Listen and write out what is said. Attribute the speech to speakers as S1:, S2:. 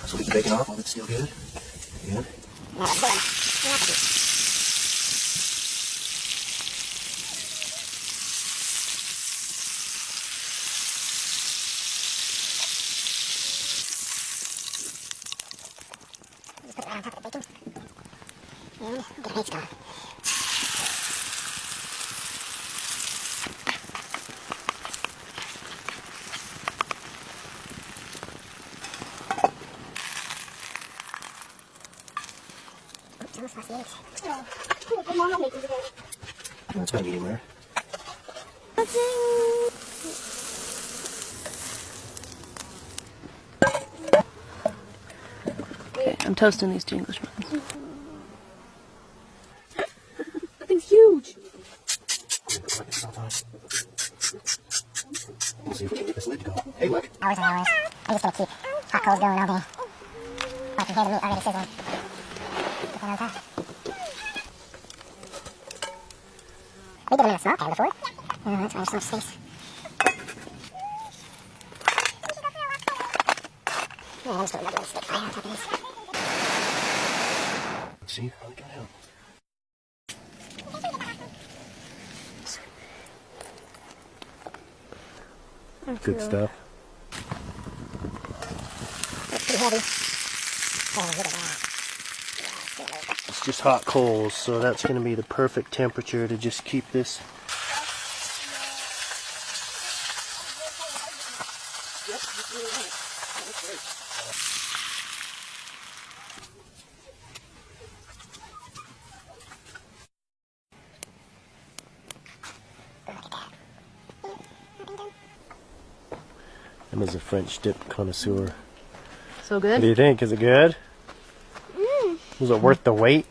S1: So get the bacon off, all it's still good. Good.
S2: Put it right on top of the bacon. And get a bake star. Oops, almost lost the eggs.
S1: That's about medium rare.
S3: Okay, I'm toasting these two English muffins.
S4: That thing's huge.
S1: We'll see if we can get this lid to go. Hey, look.
S2: Hours and hours. I'm just gonna keep hot coals going all day. I can hear the meat already sizzling. Put that on top. We did them in a small pan before. That's why there's so much space. Yeah, I'm just putting another stick fire on top of this.
S1: Let's see how it got out. Good stuff.
S2: It's pretty heavy. Oh, look at that.
S1: It's just hot coals, so that's going to be the perfect temperature to just keep this. I'm as a French dip connoisseur.
S3: So
S1: What
S3: good?
S1: do you think? Is it good? Was it worth the wait?